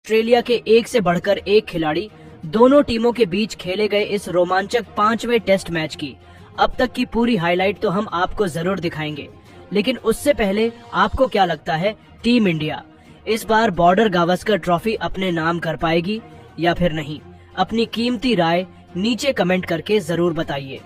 Australia के एक से बढ़कर एक खिलाड़ी दोनों टीमों के बीच खेले गए इस रोमांचक 5वें टेस्ट मैच की अब तक की पूरी हाईलाइट तो हम आपको जरूर दिखाएंगे, लेकिन उससे पहले आपको क्या लगता है, टीम इंडिया इस बार बॉर्डर गावस्कर ट्रॉफी अपने नाम कर पाएगी या फिर नहीं? अपनी कीमती राय नीचे कमेंट करके जरूर बताइए।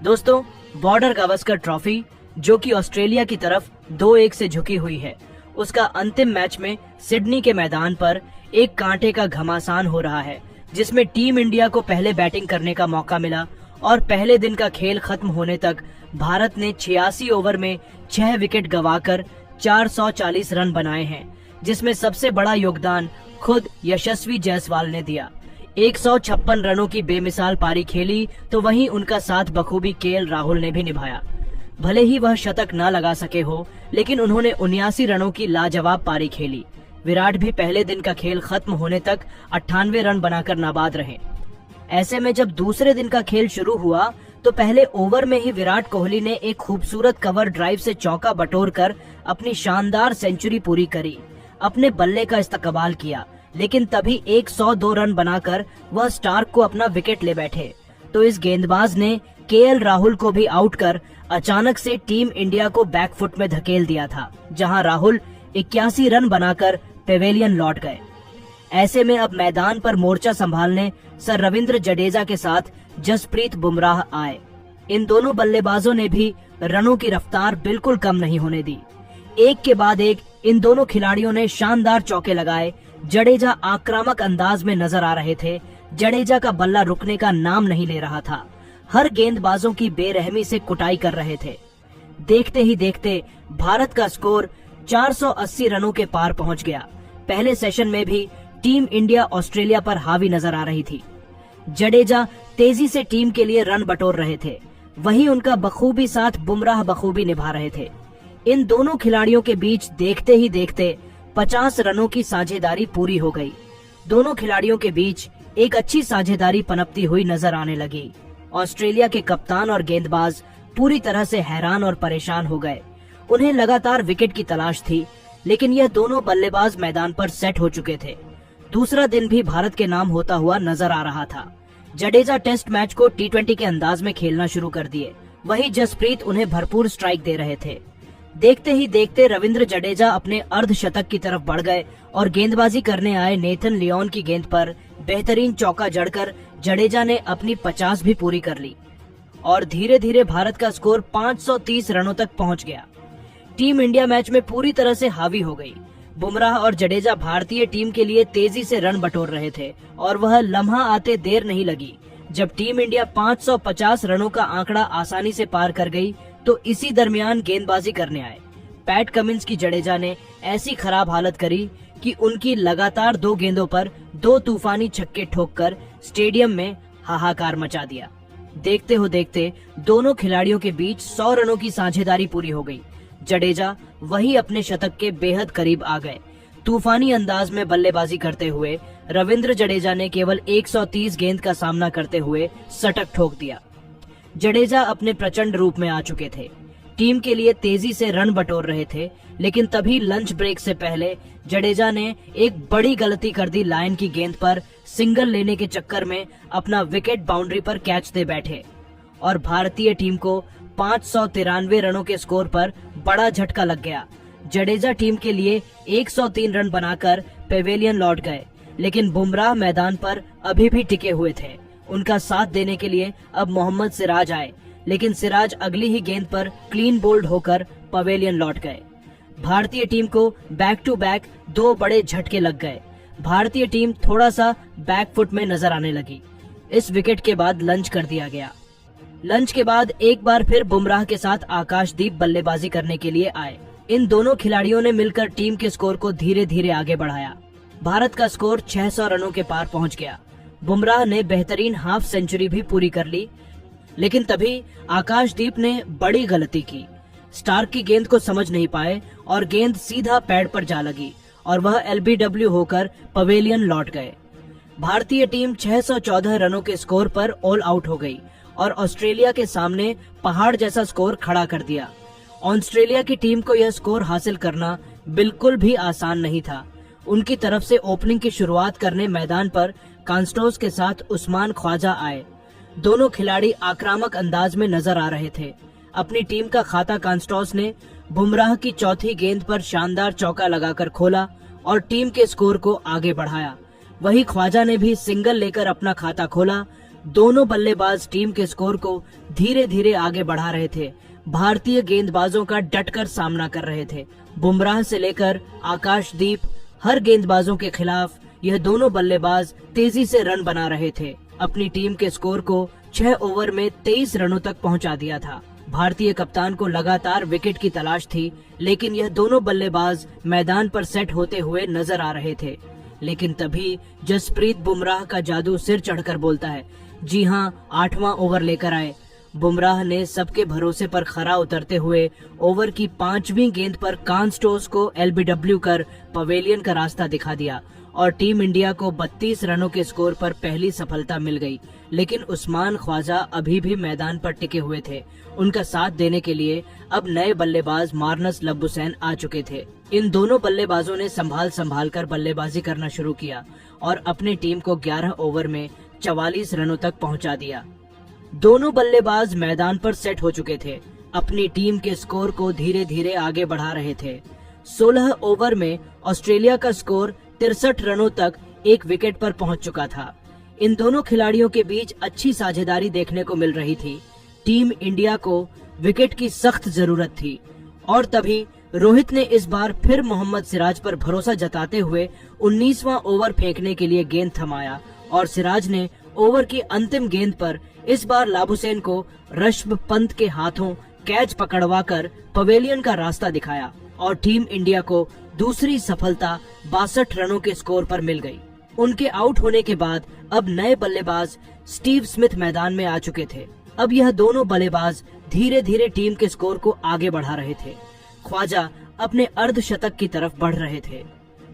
दोस्तों, बॉर्डर गावस्कर ट्रॉफी जो कि ऑस्ट्रेलिया की तरफ 2-1 से झुकी हुई है, उसका अंतिम मैच में सिडनी के मैदान पर एक कांटे का घमासान हो रहा है, जिसमें टीम इंडिया को पहले बैटिंग करने का मौका मिला और पहले दिन का खेल खत्म होने तक भारत ने 86 ओवर में 6 विकेट गंवाकर 440 रन बनाए हैं, जिसमें सबसे बड़ा योगदान खुद यशस्वी जायसवाल ने दिया। 156 रनों की बेमिसाल पारी खेली तो वहीं उनका साथ बखूबी केएल राहुल ने भी निभाया। भले ही वह शतक न लगा सके हो, लेकिन उन्होंने 79 रनों की लाजवाब पारी खेली। विराट भी पहले दिन का खेल खत्म होने तक 98 रन बनाकर नाबाद रहे। ऐसे में जब दूसरे दिन का खेल शुरू हुआ तो पहले ओवर में ही विराट कोहली ने एक खूबसूरत कवर ड्राइव से चौका बटोरकर अपनी शानदार सेंचुरी पूरी करी। अपने बल्ले का इस्तकबाल किया, लेकिन तभी 102 रन बनाकर वह स्टार्क को अपना विकेट ले बैठे तो इस गेंदबाज ने केएल राहुल को भी आउट कर अचानक से टीम इंडिया को बैकफुट में धकेल दिया था, जहां राहुल 81 रन बनाकर पेवेलियन लौट गए। ऐसे में अब मैदान पर मोर्चा संभालने सर रविंद्र जडेजा के साथ जसप्रीत बुमराह आए। इन दोनों बल्लेबाजों ने भी रनों की रफ्तार बिल्कुल कम नहीं होने दी। एक के बाद एक इन दोनों खिलाड़ियों ने शानदार चौके लगाए। जडेजा आक्रामक अंदाज में नजर आ रहे थे। जडेजा का बल्ला रुकने का नाम नहीं ले रहा था। हर गेंदबाजों की बेरहमी से कुटाई कर रहे थे। देखते ही देखते भारत का स्कोर 480 रनों के पार पहुंच गया। पहले सेशन में भी टीम इंडिया ऑस्ट्रेलिया पर हावी नजर आ रही थी। जडेजा तेजी से टीम के लिए रन बटोर रहे थे, वहीं उनका बखूबी साथ बुमराह बखूबी निभा रहे थे। इन दोनों खिलाड़ियों के बीच देखते ही देखते 50 रनों की साझेदारी पूरी हो गई। दोनों खिलाड़ियों के बीच एक अच्छी साझेदारी पनपती हुई नजर आने लगी। ऑस्ट्रेलिया के कप्तान और गेंदबाज पूरी तरह से हैरान और परेशान हो गए। उन्हें लगातार विकेट की तलाश थी, लेकिन यह दोनों बल्लेबाज मैदान पर सेट हो चुके थे। दूसरा दिन भी भारत के नाम होता हुआ नजर आ रहा था। जडेजा टेस्ट मैच को T20 के अंदाज में खेलना शुरू कर दिए, वहीं जसप्रीत उन्हें भरपूर स्ट्राइक दे रहे थे। देखते ही देखते रविंद्र जडेजा अपने अर्धशतक की तरफ बढ़ गए और गेंदबाजी करने आए नेथन लियोन की गेंद पर बेहतरीन चौका जड़कर जडेजा ने अपनी 50 भी पूरी कर ली और धीरे धीरे भारत का स्कोर 530 रनों तक पहुंच गया। टीम इंडिया मैच में पूरी तरह से हावी हो गई। बुमराह और जडेजा भारतीय टीम के लिए तेजी से रन बटोर रहे थे और वह लम्हा आते देर नहीं लगी जब टीम इंडिया 550 रनों का आंकड़ा आसानी से पार कर गई तो इसी दरमियान गेंदबाजी करने आए पैट कमिंस की जडेजा ने ऐसी खराब हालत करी कि उनकी लगातार 2 गेंदों पर 2 तूफानी छक्के ठोककर स्टेडियम में हाहाकार मचा दिया। देखते हो देखते दोनों खिलाड़ियों के बीच 100 रनों की साझेदारी पूरी हो गई। जडेजा वही अपने शतक के बेहद करीब आ गए। तूफानी अंदाज में बल्लेबाजी करते हुए रविंद्र जडेजा ने केवल 130 गेंद का सामना करते हुए शतक ठोक दिया। जडेजा अपने प्रचंड रूप में आ चुके थे, टीम के लिए तेजी से रन बटोर रहे थे, लेकिन तभी लंच ब्रेक से पहले जडेजा ने एक बड़ी गलती कर दी। लायन की गेंद पर सिंगल लेने के चक्कर में अपना विकेट बाउंड्री पर कैच दे बैठे और भारतीय टीम को 593 रनों के स्कोर पर बड़ा झटका लग गया। जडेजा टीम के लिए 103 रन बनाकर पेवेलियन लौट गए, लेकिन बुमराह मैदान पर अभी भी टिके हुए थे। उनका साथ देने के लिए अब मोहम्मद सिराज आए, लेकिन सिराज अगली ही गेंद पर क्लीन बोल्ड होकर पवेलियन लौट गए। भारतीय टीम को बैक टू बैक 2 बड़े झटके लग गए। भारतीय टीम थोड़ा सा बैकफुट में नजर आने लगी। इस विकेट के बाद लंच कर दिया गया। लंच के बाद एक बार फिर बुमराह के साथ आकाशदीप बल्लेबाजी करने के लिए आए। इन दोनों खिलाड़ियों ने मिलकर टीम के स्कोर को धीरे धीरे आगे बढ़ाया। भारत का स्कोर 600 रनों के पार पहुंच गया। बुमराह ने बेहतरीन हाफ सेंचुरी भी पूरी कर ली, लेकिन तभी आकाशदीप ने बड़ी गलती की। स्टार्क की गेंद को समझ नहीं पाए और गेंद सीधा पैड पर जा लगी और वह LBW होकर पवेलियन लौट गए। भारतीय टीम 614 रनों के स्कोर पर ऑल आउट हो गई और ऑस्ट्रेलिया के सामने पहाड़ जैसा स्कोर खड़ा कर दिया। ऑस्ट्रेलिया की टीम को यह स्कोर हासिल करना बिल्कुल भी आसान नहीं था उनकी तरफ से ओपनिंग की शुरुआत करने मैदान पर कांस्टोस के साथ उस्मान ख्वाजा आए। दोनों खिलाड़ी आक्रामक अंदाज में नजर आ रहे थे। अपनी टीम का खाता कांस्टोस ने बुमराह की चौथी गेंद पर शानदार चौका लगाकर खोला और टीम के स्कोर को आगे बढ़ाया। वहीं ख्वाजा ने भी सिंगल लेकर अपना खाता खोला। दोनों बल्लेबाज टीम के स्कोर को धीरे धीरे आगे बढ़ा रहे थे। भारतीय गेंदबाजों का डटकर सामना कर रहे थे। बुमराह से लेकर आकाशदीप, हर गेंदबाजों के खिलाफ यह दोनों बल्लेबाज तेजी से रन बना रहे थे। अपनी टीम के स्कोर को 6 ओवर में 23 रनों तक पहुंचा दिया था। भारतीय कप्तान को लगातार विकेट की तलाश थी, लेकिन यह दोनों बल्लेबाज मैदान पर सेट होते हुए नजर आ रहे थे। लेकिन तभी जसप्रीत बुमराह का जादू सिर चढ़कर बोलता है। जी हां, 8वां ओवर लेकर आए। बुमराह ने सबके भरोसे पर खरा उतरते हुए ओवर की 5वीं गेंद पर कांस्टोस को एलबीडब्ल्यू कर पवेलियन का रास्ता दिखा दिया और टीम इंडिया को 32 रनों के स्कोर पर पहली सफलता मिल गई। लेकिन उस्मान ख्वाजा अभी भी मैदान पर टिके हुए थे। उनका साथ देने के लिए अब नए बल्लेबाज मार्नस लब्बुसैन आ चुके थे। इन दोनों बल्लेबाजों ने संभाल कर बल्लेबाजी करना शुरू किया और अपनी टीम को 11 ओवर में 44 रनों तक पहुंचा दिया। दोनों बल्लेबाज मैदान पर सेट हो चुके थे। अपनी टीम के स्कोर को धीरे धीरे आगे बढ़ा रहे थे। 16 ओवर में ऑस्ट्रेलिया का स्कोर 63 रनों तक एक विकेट पर पहुंच चुका था। इन दोनों खिलाड़ियों के बीच अच्छी साझेदारी देखने को मिल रही थी। टीम इंडिया को विकेट की सख्त जरूरत थी और तभी रोहित ने इस बार फिर मोहम्मद सिराज पर भरोसा जताते हुए 19वां ओवर फेंकने के लिए गेंद थमाया और सिराज ने ओवर की अंतिम गेंद पर इस बार लाबुसैन को ऋषभ पंत के हाथों कैच पकड़वाकर पवेलियन का रास्ता दिखाया और टीम इंडिया को दूसरी सफलता 62 रनों के स्कोर पर मिल गई। उनके आउट होने के बाद अब नए बल्लेबाज स्टीव स्मिथ मैदान में आ चुके थे। अब यह दोनों बल्लेबाज धीरे धीरे टीम के स्कोर को आगे बढ़ा रहे थे। ख्वाजा अपने अर्धशतक की तरफ बढ़ रहे थे।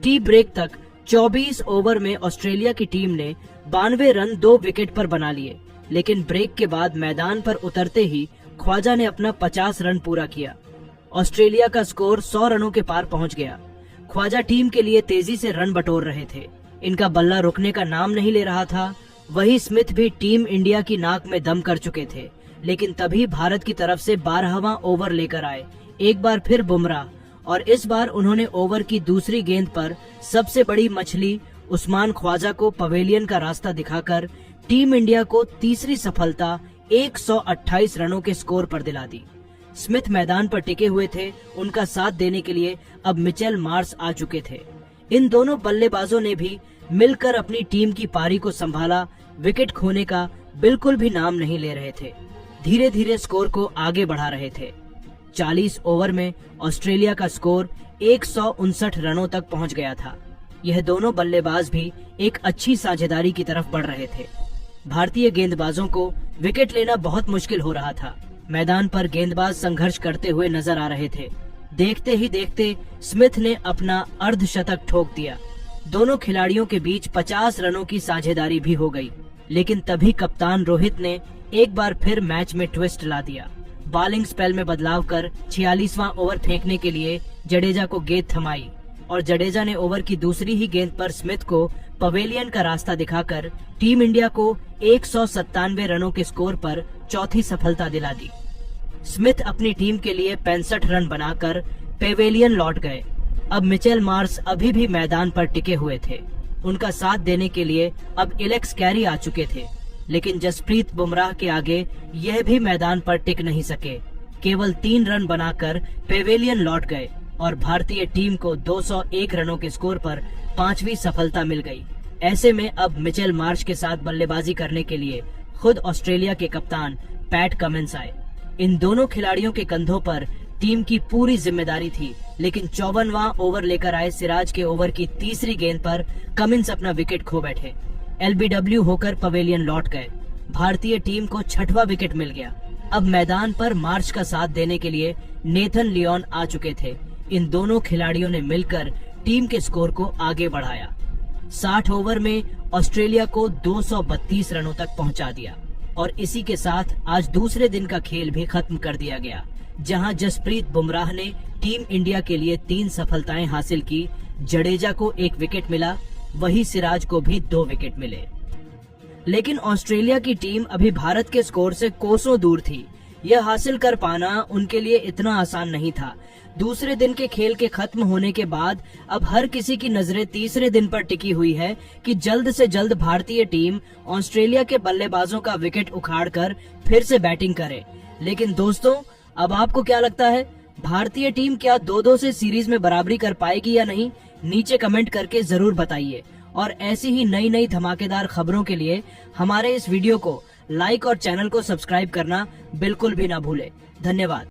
टी ब्रेक तक 24 ओवर में ऑस्ट्रेलिया की टीम ने 92 रन 2 विकेट पर बना लिए, लेकिन ब्रेक के बाद मैदान पर उतरते ही ख्वाजा ने अपना 50 रन पूरा किया। ऑस्ट्रेलिया का स्कोर 100 रनों के पार पहुंच गया। ख्वाजा टीम के लिए तेजी से रन बटोर रहे थे। इनका बल्ला रुकने का नाम नहीं ले रहा था। वही स्मिथ भी टीम इंडिया की नाक में दम कर चुके थे। लेकिन तभी भारत की तरफ से 12वां ओवर लेकर आए एक बार फिर बुमराह, और इस बार उन्होंने ओवर की दूसरी गेंद पर सबसे बड़ी मछली उस्मान ख्वाजा को पवेलियन का रास्ता दिखाकर टीम इंडिया को तीसरी सफलता 128 रनों के स्कोर पर दिला दी। स्मिथ मैदान पर टिके हुए थे। उनका साथ देने के लिए अब मिचेल मार्श आ चुके थे। इन दोनों बल्लेबाजों ने भी मिलकर अपनी टीम की पारी को संभाला। विकेट खोने का बिल्कुल भी नाम नहीं ले रहे थे। धीरे धीरे स्कोर को आगे बढ़ा रहे थे। 40 ओवर में ऑस्ट्रेलिया का स्कोर 159 रनों तक पहुंच गया था। यह दोनों बल्लेबाज भी एक अच्छी साझेदारी की तरफ बढ़ रहे थे। भारतीय गेंदबाजों को विकेट लेना बहुत मुश्किल हो रहा था। मैदान पर गेंदबाज संघर्ष करते हुए नजर आ रहे थे। देखते ही देखते स्मिथ ने अपना अर्धशतक ठोक दिया। दोनों खिलाड़ियों के बीच 50 रनों की साझेदारी भी हो गई। लेकिन तभी कप्तान रोहित ने एक बार फिर मैच में ट्विस्ट ला दिया। बॉलिंग स्पेल में बदलाव कर 46वां ओवर फेंकने के लिए जडेजा को गेंद थमाई और जडेजा ने ओवर की दूसरी ही गेंद पर स्मिथ को पवेलियन का रास्ता दिखाकर टीम इंडिया को 197 रनों के स्कोर पर चौथी सफलता दिला दी। स्मिथ अपनी टीम के लिए 65 रन बनाकर पवेलियन लौट गए। अब मिचेल मार्श अभी भी मैदान पर टिके हुए थे। उनका साथ देने के लिए अब एलेक्स कैरी आ चुके थे। लेकिन जसप्रीत बुमराह के आगे यह भी मैदान पर टिक नहीं सके। केवल 3 रन बनाकर पवेलियन लौट गए और भारतीय टीम को 201 रनों के स्कोर पर 5वीं सफलता मिल गई। ऐसे में अब मिचेल मार्श के साथ बल्लेबाजी करने के लिए खुद ऑस्ट्रेलिया के कप्तान पैट कमिंस आए। इन दोनों खिलाड़ियों के कंधों पर टीम की पूरी जिम्मेदारी थी। लेकिन 54वां ओवर लेकर आए सिराज के ओवर की तीसरी गेंद पर कमिंस अपना विकेट खो बैठे। एलबीडब्ल्यू होकर पवेलियन लौट गए। भारतीय टीम को 6वां विकेट मिल गया। अब मैदान पर मार्श का साथ देने के लिए नेथन लियोन आ चुके थे। इन दोनों खिलाड़ियों ने मिलकर टीम के स्कोर को आगे बढ़ाया। 60 ओवर में ऑस्ट्रेलिया को 232 रनों तक पहुंचा दिया और इसी के साथ आज दूसरे दिन का खेल भी खत्म कर दिया गया, जहां जसप्रीत बुमराह ने टीम इंडिया के लिए 3 सफलताएं हासिल की, जडेजा को 1 विकेट मिला, वही सिराज को भी 2 विकेट मिले। लेकिन ऑस्ट्रेलिया की टीम अभी भारत के स्कोर से कोसों दूर थी। यह हासिल कर पाना उनके लिए इतना आसान नहीं था। दूसरे दिन के खेल के खत्म होने के बाद अब हर किसी की नजरें तीसरे दिन पर टिकी हुई है कि जल्द से जल्द भारतीय टीम ऑस्ट्रेलिया के बल्लेबाजों का विकेट उखाड़कर फिर से बैटिंग करे। लेकिन दोस्तों, अब आपको क्या लगता है, भारतीय टीम क्या 2-2 से सीरीज में बराबरी कर पाएगी या नहीं? नीचे कमेंट करके जरूर बताइए। और ऐसी ही नई नई धमाकेदार खबरों के लिए हमारे इस वीडियो को लाइक और चैनल को सब्सक्राइब करना बिल्कुल भी ना भूले। धन्यवाद।